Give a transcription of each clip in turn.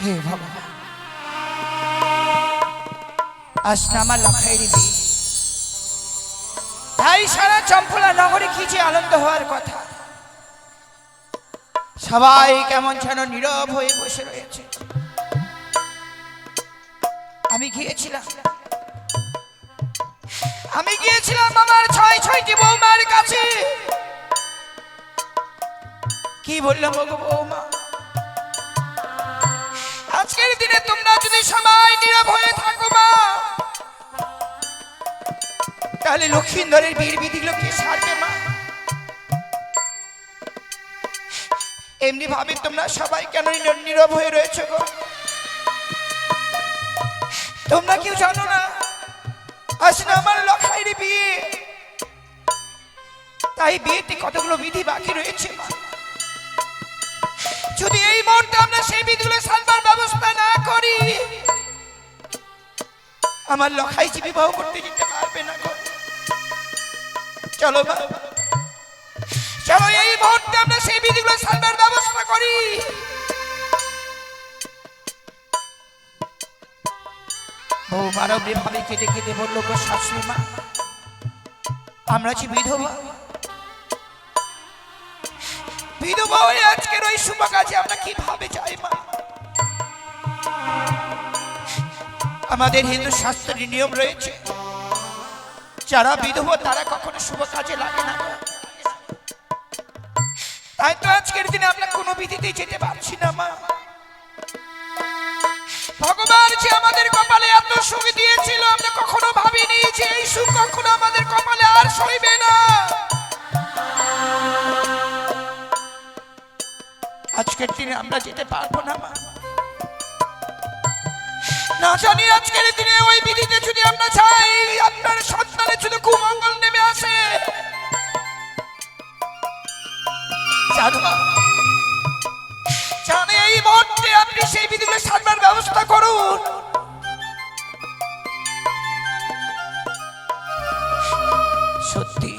হে ভগবান, আজ না আমার লখাইয়ের বিয়ে, তাই সারা চম্পলা নগরে কি যে আনন্দ হওয়ার কথা। সবাই কেমন যেন নীরব হয়ে বসে রয়েছে। আমি গিয়েছিলাম আমার ছয়টি বৌমার কাছে। কি বললাম গো বৌমা, আজকের দিনে তোমরা যদি সবাই নীরব হয়ে থাকো মা, তাহলে লক্ষিন্দরের বীর বিধিগুলো কে সারবে মা? এমনি ভাবে তোমরা সবাই কেন নীরব হয়ে রয়েছে গো? তোমরা কেউ জানো না আজ না আমার লখাইয়ের বিয়ে, তাই বিয়েতে কতগুলো বিধি বাকি রয়েছে মা। যদি এই মুহূর্তে আমরা সেই বিধিগুলো সালবার ব্যবস্থা না করি, আমার লখাই যে বিবাহ করতে যেতে পারবে না গো। চলো মা, চলো এই মুহূর্তে আমরা সেই বিধিগুলো সালবার ব্যবস্থা করি। বৌমারা ভাবে কেটে কেটে বললো গো শাশুড়ি মা, আমরা যে বিধবা, বিধবা হয়ে আজকের ওই শুভ কাজে আমরা কিভাবে যাই মা? আমাদের হিন্দু শাস্ত্রের নিয়ম রয়েছে, যারা বিধবা তারা কখনো শুভ কাজে লাগে না। তাই তো আজকের দিনে আমরা কোনো বিধিতে যেতে পারছি না মা। ভগবান যে আমাদের কপালে এত সুখ দিয়েছিল, আমরা কখনো ভাবিনি যে এই সুখ কখনো আমাদের কপালে আর সইবে না। আজকের দিনে আমরা যেতে পারবো না মা। না জানি আজকের দিনে ওই বিধিতে যদি আমরা চাই, আপনার সন্তানের যদি কুমঙ্গল নেমে আসে, জানে এই মুহূর্তে আপনি সেই বিধিগুলো সারবার ব্যবস্থা করুন। সত্যি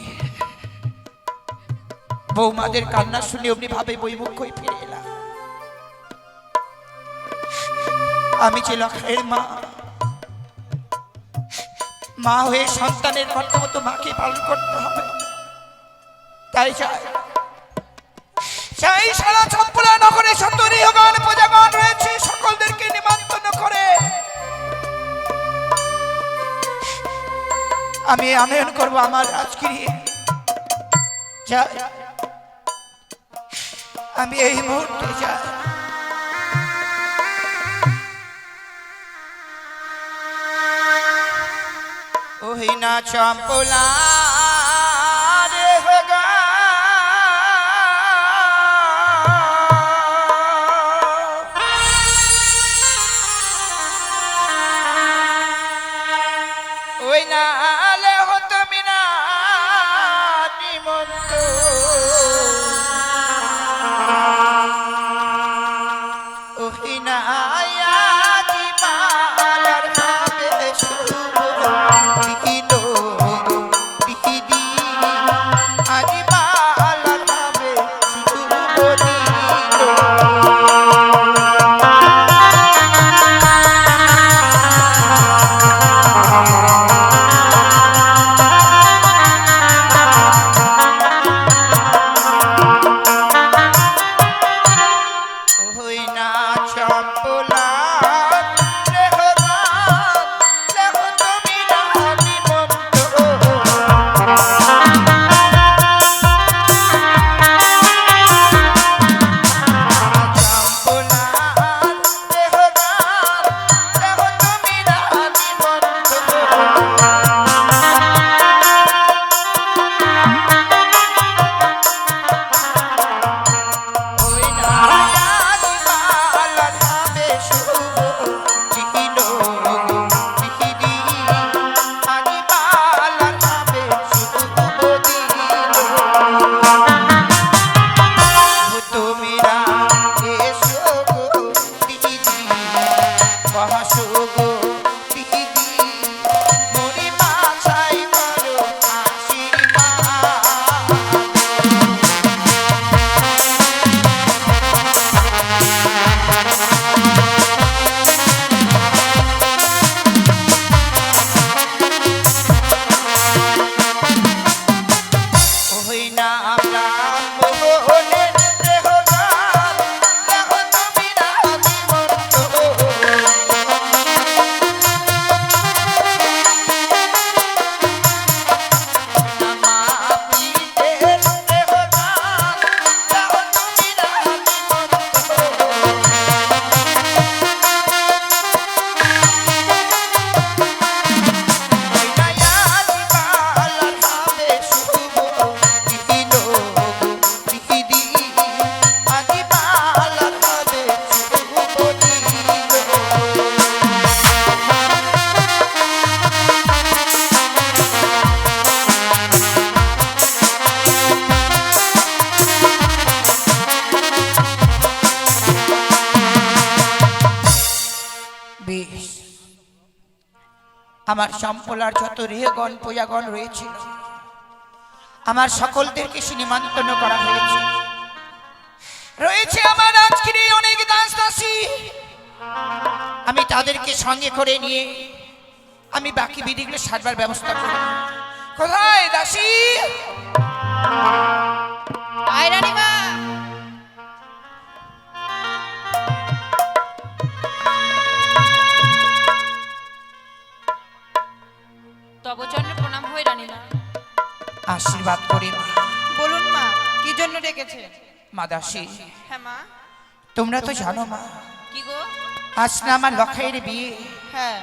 বৌমাদের কান্না শুনে অমনি ভাবে বইমুখ হয়ে ফিরে এলাম। আমি যে লখাইয়ের মা, মা হয়ে সন্তানের কর্তব্য তো মাকে পালন করতে হবে। তাই চাই সারা চম্পলা নগরে শত গৃহগণ প্রজাগণ রয়েছে, সকলদেরকে নিমন্ত্রণ করে আমি আনয়ন করবো আমার রাজগৃহে। আমি এই মুহূর্তে যাই। ওই না চম্পলা রে হোগা, ওই না আলে হতো মিনা নিমন্ত, ওই না আয়াতি মালার ভাবে শুভ দিল আমার সম্পলার যত রেহগণ পূজাগণ রয়েছিল আমার সকলদেরকে নিমন্ত্রণ করা হয়েছে। রয়েছে আমার আজকের অনেক দাস দাসী, আমি তাদেরকে সঙ্গে করে নিয়ে আমি বাকি বিধিগুলো সারবার ব্যবস্থা করি। কোথায় দাসী? আয় রানীমা। তব চরণে প্রণাম হই রানীমা। আশীর্বাদ করি মা। বলুন মা, কি জন্য ডেকেছে? মা দাসী, হ্যাঁ মা। তোমরা তো জানো মা, কি গো? আজ না আমার লখাইয়ের বিয়ে, হ্যাঁ।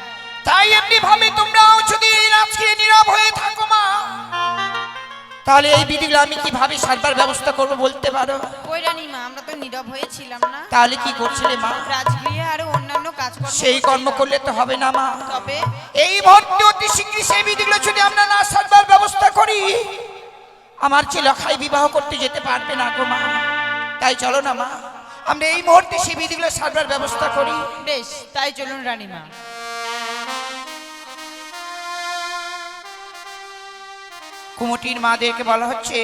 তাই এমনি ভাবে তোমরাও যদি আজকে নীরব হয়ে থাকো মা, তাহলে এই বিধিগুলো আমি কিভাবে সারবার ব্যবস্থা করবো বলতে পারো? কই রানীমা, আমরা তো নীরব হয়েছিলাম না। তাহলে কি করছিলে মা? রাজগৃহে আরো অন্যান্য কাজকর্ম। সেই কর্ম করলে তো হবে না মা। তবে এই মুহূর্তে অতি শীঘ্রই সেই বিধিগুলো যদি আমরা না সারবার ব্যবস্থা করি, আমার যে লখাই বিবাহ করতে যেতে পারবে না গো মা। তাই চলো না মা, আমরা এই মুহূর্তে সেই বিধিগুলো সারবার ব্যবস্থা করি। বেশ, তাই চলুন রানীমা। কুমটির মাদেরকে বলা হচ্ছে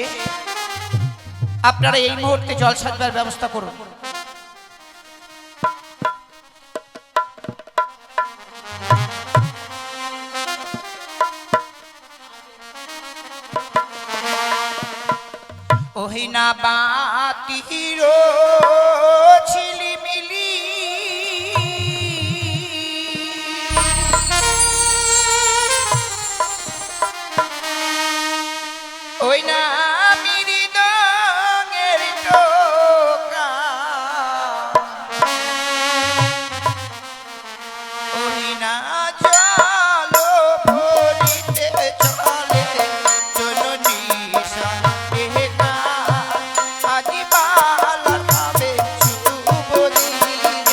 আপনারা এই মুহূর্তে জল সাজবার ব্যবস্থা করুন। ওহি না বাতির ঝিলিমিলি ওই না মৃদঙ্গের টোকা ওই না জল ভরিতে চলে জননী সাহেবা আজি বালা খাবে শুভদিন।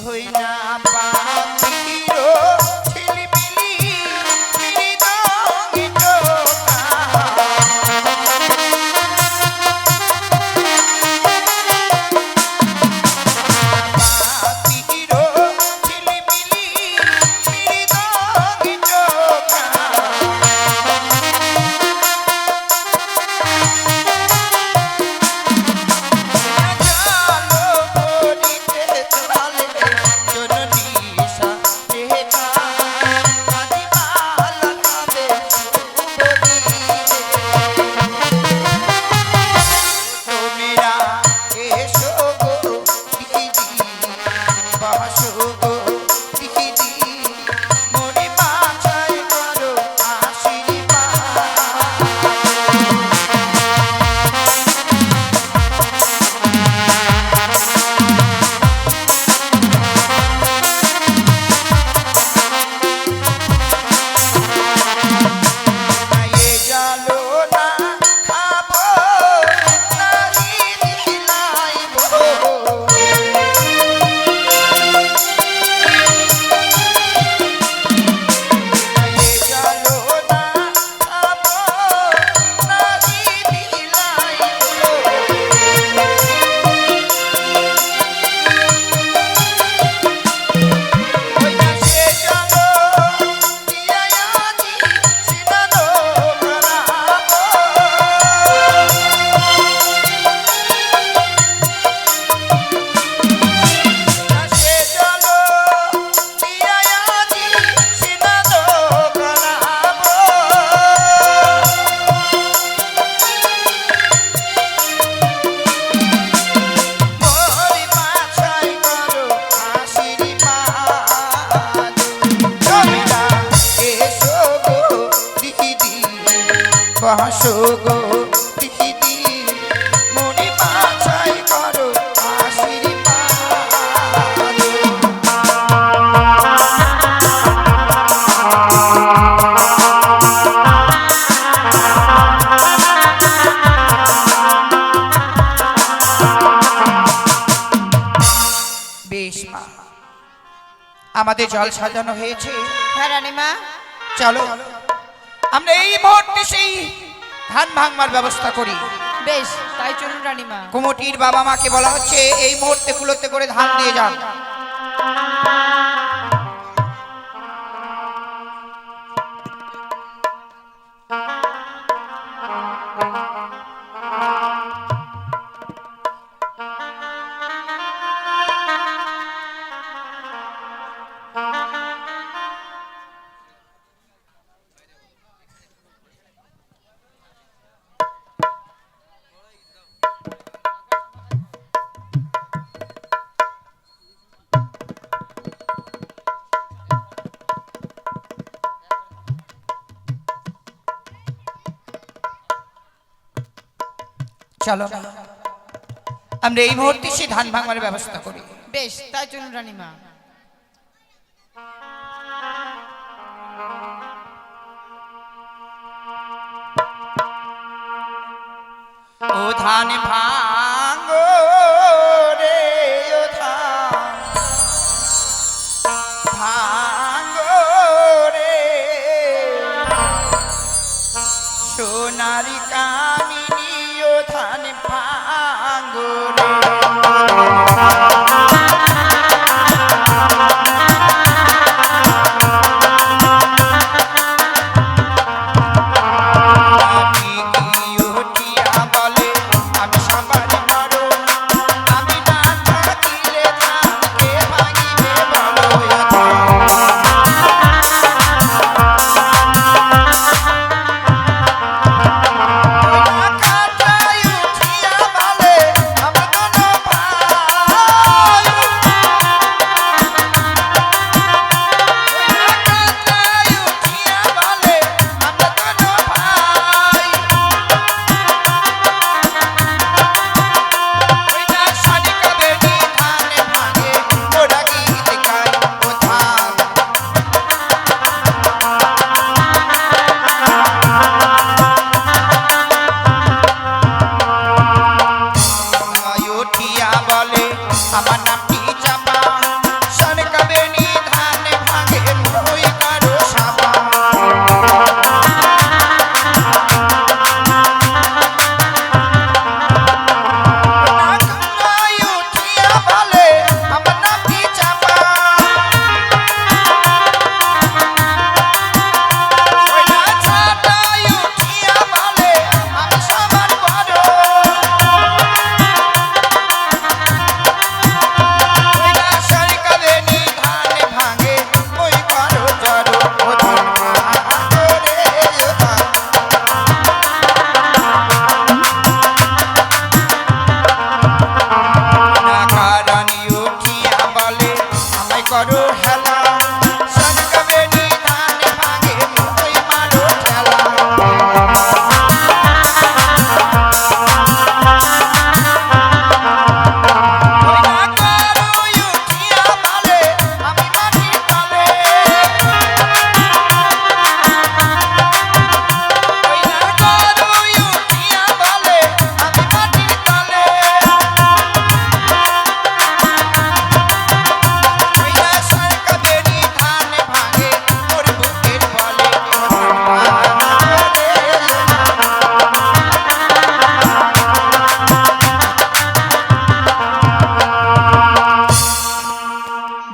ওই না বাতির ঝিলিমিলি মৃদঙ্গের টোকা বাতির ঝিলিমিলি মৃদঙ্গের টোকা জালো ভরিতে চলে জননী সাহেবা আজি বালা খাবে শুভদিন। তোমরা এসো গো দিদি বাসো গো দিদি মনে বাছাই করো আশীর্বাদ। এ জালো না খাবো নাহি দিলাইবো এ জালো না খাবো নাহি দিলাইবো ওই না সে জালো দিয়ায়াজি সিনানো করাবো না সে জালো দিয়ায়াজি সিনানো করাবো মরি বাছাই করো আশীর্বাদ। তোমরা এসো গো দিদি বাসো গো দিদি মরি বাছাই করো আশীর্বাদ। বেশ মা, আমাদের জল সাজানো হয়েছে, হ্যাঁ রানীমা। চলো আমরা এই মুহূর্তে সেই ধান ভাঙবার ব্যবস্থা করি। বেশ, তাই চলুন রানীমা। কুমটির বাবা মাকে বলা হচ্ছে এই মুহূর্তে কুলোতে করে ধান দিয়ে যান। চলো আমরা এই মুহূর্তে সেই ধান ভাঙবার ব্যবস্থা করি। বেশ, তাই চলুন রানীমা। ও ধান ভাঙো রে, ও ধান ভাঙো রে, সোনারি কামিনী ও ধান ভাঙো রে।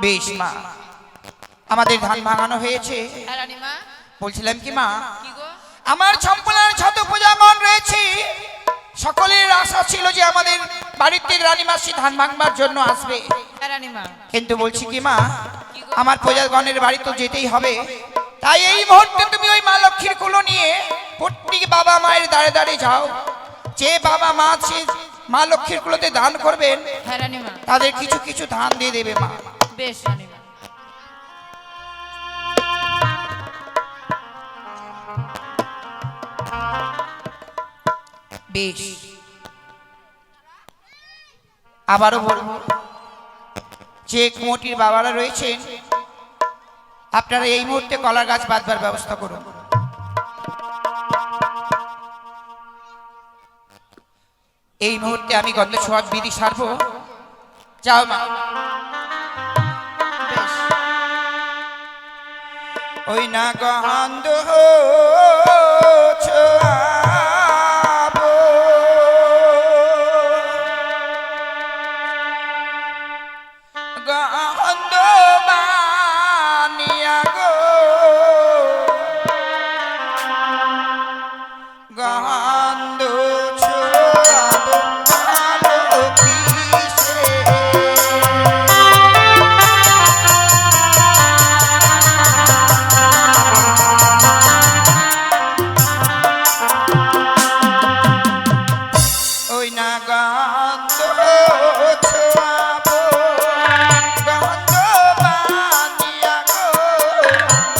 বেশ মা, আমাদের ধান ভাঙানো হয়েছে। হ্যাঁ রানীমা। বলছিলাম কি মা, কি গো? আমার সম্পূর্ণ শত পূজাগণ রয়েছে, সকলের আশা ছিল যে আমাদের বাড়িতে রানীমাসি ধান ভাঙবার জন্য আসবে। হ্যাঁ রানীমা। কিন্তু বলছি কি মা, আমার পূজাগণের বাড়ি তো যেতেই হবে। তাই এই মুহূর্তে তুমি ওই মা লক্ষ্মীর কুলো নিয়ে প্রত্যেক বাবা মায়ের দাঁড়ে দাঁড়িয়ে যাও। যে বাবা মা সে মা লক্ষ্মীর কুলোতে দান করবেন, হ্যাঁ রানীমা। তাদের কিছু কিছু ধান দিয়ে দেবে মা। বেশ রানীমা। বেশ, আবারও বলবো যে কুমটির বাবারা রয়েছেন, আপনারা এই মুহূর্তে কলার গাছ বাঁধবার ব্যবস্থা করুন। এই মুহূর্তে আমি গন্ধ ছোঁয়ার বিধি সারব। যাও মা। বেশ। ওই না গন্ধ ছোঁয়াবো গন্ধ বানিয়া গো গন্ধ ছোঁয়াবো ভালো কিসে ওই না গন্ধ ছোঁয়াবো গন্ধ বানিয়া গো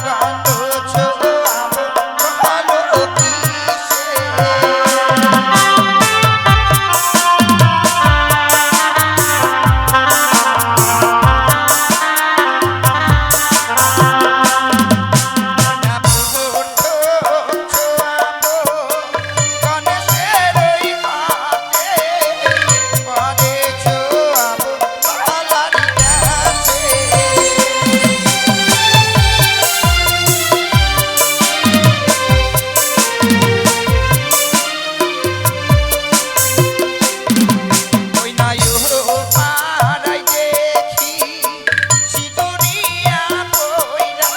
গন্ধ ছোঁয়াবো ভালো কিসে না মুহূর্ত ছোঁয়াবো গণেশের ওই হাতে পরে ছোঁয়াবো বালার কাছে ওই না পাড়ায় দেখি সিঁদুরিয়া পইরা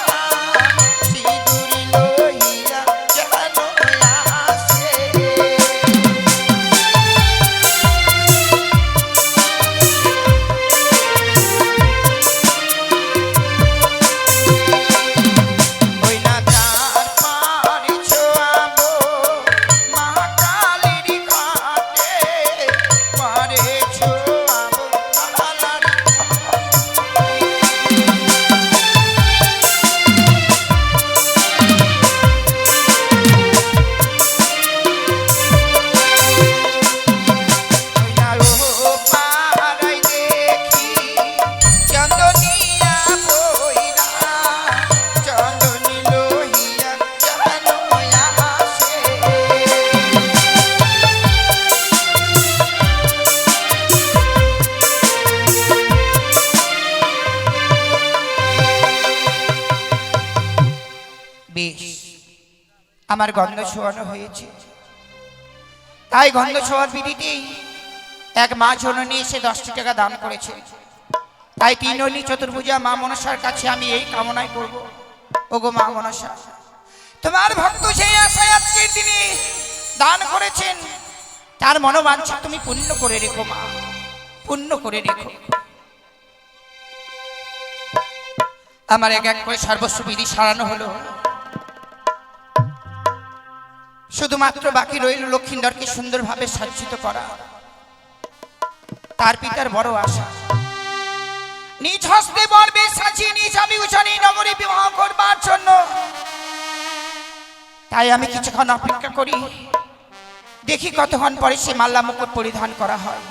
সিঁদুরি লইয়া কেন আসে ওই না তার পাড়ি ছোঁয়াবো মা কালীর ঘাটে পরে ছোঁয়াবো বালার ওই না পাড়ায় দেখি চন্দনিয়া পইরা চন্দনী লইয়া কেন আসে বেশ আমার গন্ধ ছোঁয়ানো হয়েছে তাই গন্ধ ছোঁয়ার বিধিতেই এক মা জননী এসে 10টি টাকা দান করেছে তাই তিনলি চতুর্ভুজা মা মনসার কাছে আমি এই কামনাই করব ওগো মা মনসা তোমার ভক্ত সেই আশায় আজকের দিনে দান করেছেন তার মনোবাঞ্ছা তুমি পূর্ণ করে রেখো মা পূর্ণ করে রেখো আমার এক এক করে সর্বস্ব বিধি সারানো হলো শুধুমাত্র বাকি রইল লক্ষিন্দরকে সুন্দরভাবে সজ্জিত করা তার পিতার বড় আশা নিজ হস্তে বরবে সাজিয়ে নিজ আমি উজানি নগরে বিবাহ করবার জন্য তাই আমি কিছুক্ষণ অপেক্ষা করি দেখি কতক্ষণ পরে সে মাল্লা মুকুট পরিধান করা হয়